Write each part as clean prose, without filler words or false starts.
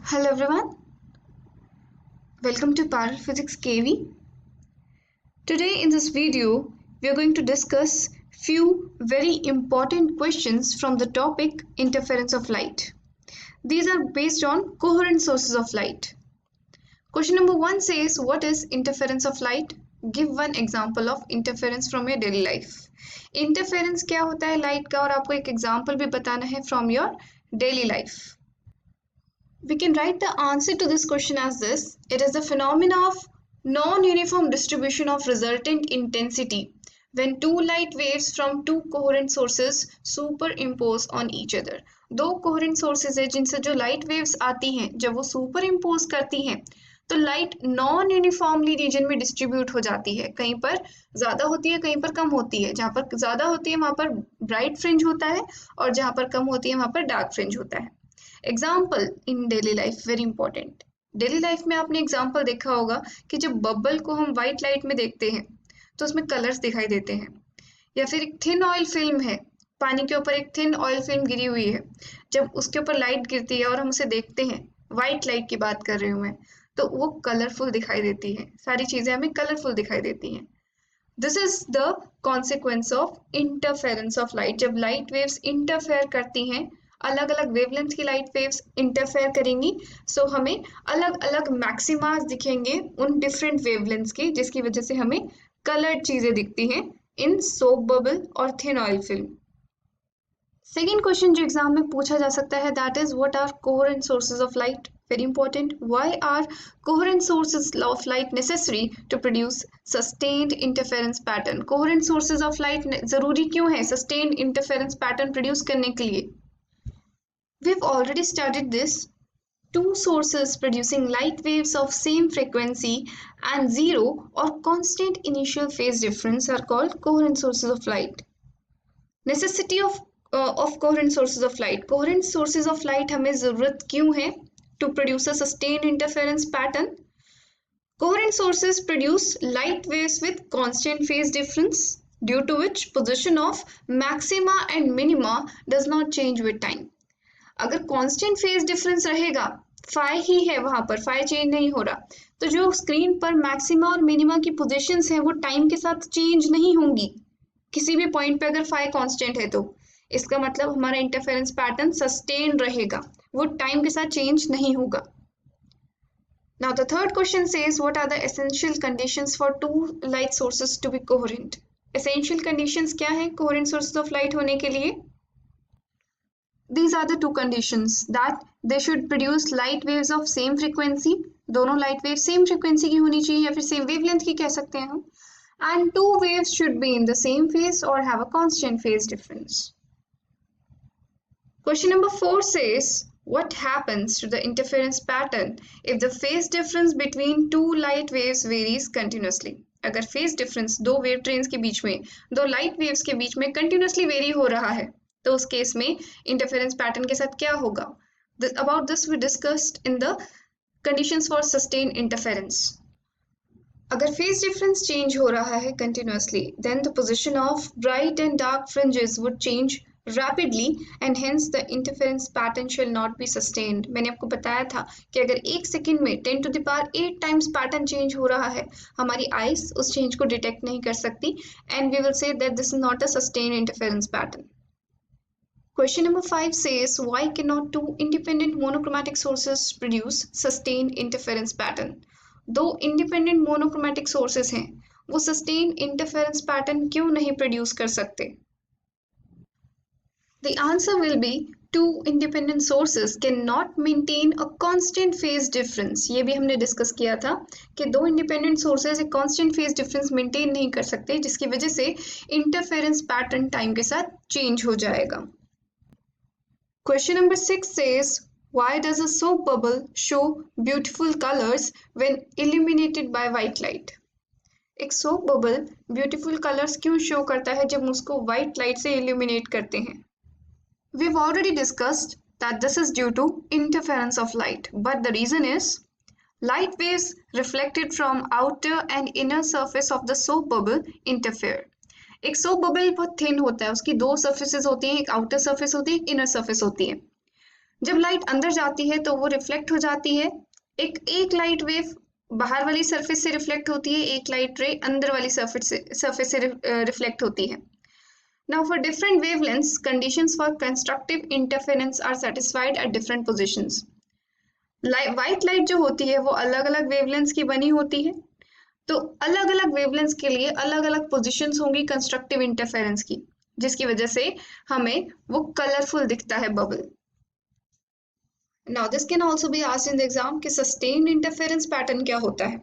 Hello everyone, welcome to Parallel Physics KV. Today in this video, we are going to discuss few very important questions from the topic interference of light. These are based on coherent sources of light. Question number 1 says, what is interference of light? Give one example of interference from your daily life. Interference क्या होता है light का और आपको एक example भी बताना है from your daily life. We can write the answer to this question as this. It is the phenomena of non-uniform distribution of resultant intensity when two light waves from two coherent sources superimpose on each other. दो coherent sources है जिनसे जो light waves आती हैं जब वो superimpose करती हैं तो लाइट नॉन यूनिफॉर्मली रीजन में डिस्ट्रीब्यूट हो जाती है. कहीं पर ज्यादा होती है, कहीं पर कम होती है. जहाँ पर ज्यादा होती है वहां पर ब्राइट फ्रिंज होता है और जहाँ पर कम होती है वहां पर डार्क फ्रिंज होता है. Example in daily life, very important. Daily life में आपने एग्जाम्पल देखा होगा कि जब बबल को हम व्हाइट लाइट में देखते हैं तो उसमें कलर्स दिखाई देते हैं. या फिर एक थिन ऑयल फिल्म है, पानी के ऊपर एक थिन ऑयल फिल्म गिरी हुई है, जब उसके ऊपर लाइट गिरती है और हम उसे देखते हैं, व्हाइट लाइट की बात कर रही हूँ मैं, तो वो कलरफुल दिखाई देती है. सारी चीजें हमें कलरफुल दिखाई देती हैं. This is the consequence of interference of light. जब लाइट वेव्स इंटरफेयर करती हैं, अलग अलग वेवलेंथ की लाइट वेव्स इंटरफेयर करेंगी, सो हमें अलग अलग मैक्सिमास दिखेंगे उन डिफरेंट वेवलेंथ्स के, जिसकी वजह से हमें कलर्ड चीजें दिखती हैं इन सोप बबल और thin oil film. Second question जो एग्जाम में पूछा जा सकता है, that is what are coherent sources of light. Very important. Why are coherent sources of light necessary to produce sustained interference pattern? Coherent sources of light जरूरी क्यों है sustained interference pattern produce करने के लिए? We've already studied this. Two sources producing light waves of same frequency and zero or constant initial phase difference are called coherent sources of light. Necessity of coherent sources of light. Coherent sources of light हमें जरूरत क्यों है to produce a sustained interference pattern? Coherent sources produce light waves with constant phase difference, due to which position of maxima and minima does not change with time. अगर constant phase difference रहेगा, phi ही है वहां पर, phi change नहीं हो रहा, तो जो स्क्रीन पर मैक्सिमा और मिनिमा की पोजीशंस हैं वो टाइम के साथ चेंज नहीं होंगी. किसी भी पॉइंट पे अगर phi कांस्टेंट है तो इसका मतलब हमारा इंटरफेरेंस पैटर्न सस्टेन रहेगा, वो टाइम के साथ चेंज नहीं होगा. Now the third question says what are the essential conditions for two light sources to be coherent. Essential conditions क्या है कोहेरेंट सोर्सेज ऑफ लाइट होने के लिए? These are the two conditions, that they should produce light waves of same frequency, दोनों light waves same frequency की होनी चाहिए या फिर same wavelength की कह सकते हैं हम, and two waves should be in the same phase or have a constant phase difference. Question number 4 says, what happens to the interference pattern if the phase difference between two light waves varies continuously? अगर phase difference दो wave trains के बीच में, दो light waves के बीच में continuously vary हो रहा है, तो उस केस में interference pattern के साथ क्या होगा? About this we discussed in the conditions for sustained interference. अगर phase difference change हो रहा है continuously, then the position of bright and dark fringes would change rapidly and hence the interference pattern shall not be sustained. मैंने आपको बताया था कि अगर एक सेकंड में 10 to the power 8 times pattern change हो रहा है, हमारी आईज उस चेंज को डिटेक्ट नहीं कर सकती, and we will say that this is not a sustained interference pattern. Question number 5 says, why cannot two independent monochromatic sources produce sustained interference pattern? दो independent monochromatic sources हैं, वो sustained interference pattern क्यों नहीं produce कर सकते? The answer will be two independent sources cannot maintain a constant phase difference. ये भी हमने डिस्कस किया था कि दो इंडिपेंडेंट सोर्सेज एक कांस्टेंट फेज डिफरेंस मेंटेन नहीं कर सकते, जिसकी वजह से इंटरफेरेंस पैटर्न टाइम के साथ चेंज हो जाएगा. Question number 6 says, why does a soap bubble show beautiful colors when illuminated by white light? एक सोप बबल ब्यूटीफुल कलर्स क्यों शो करता है जब उसको व्हाइट लाइट से इल्यूमिनेट करते हैं? We've already discussed that this is due to interference of light, but the reason is light waves reflected from outer and inner surface of the soap bubble interfere. एक soap bubble बहुत thin होता है, उसकी दो surfaces होती हैं, एक outer surface होती है, एक इनर सर्फेस होती है. जब लाइट अंदर जाती है तो वो रिफ्लेक्ट हो जाती है, एक लाइट वेव बाहर वाली सरफेस से रिफ्लेक्ट होती है, एक लाइट रे अंदर वाली सरफेस से रिफ्लेक्ट होती है। Now for different wavelengths, conditions for constructive interference are satisfied at different positions. White light जो होती है वो अलग अलग वेवलेंथ्स की बनी होती है, तो अलग अलग वेवलेंथ्स के लिए अलग अलग पोजिशंस होंगी कंस्ट्रक्टिव इंटरफेरेंस की, जिसकी वजह से हमें वो कलरफुल दिखता है bubble. Now this can also be asked in the exam कि sustained interference pattern क्या होता है।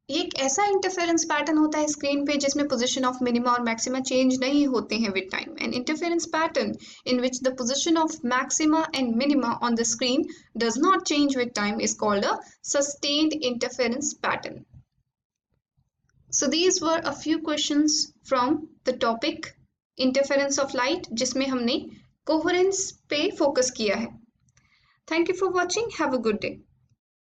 ये एक ऐसा इंटरफेरेंस पैटर्न होता है स्क्रीन पे जिसमें पोजीशन ऑफ मिनिमा और मैक्सिमा चेंज नहीं होते हैं with time. An interference pattern in which the position of maxima and minima on the screen does not change with time is called a sustained interference pattern. So these were a few questions from the topic interference of light, जिसमें हमने coherence पे focus किया है। Thank you for watching, have a good day.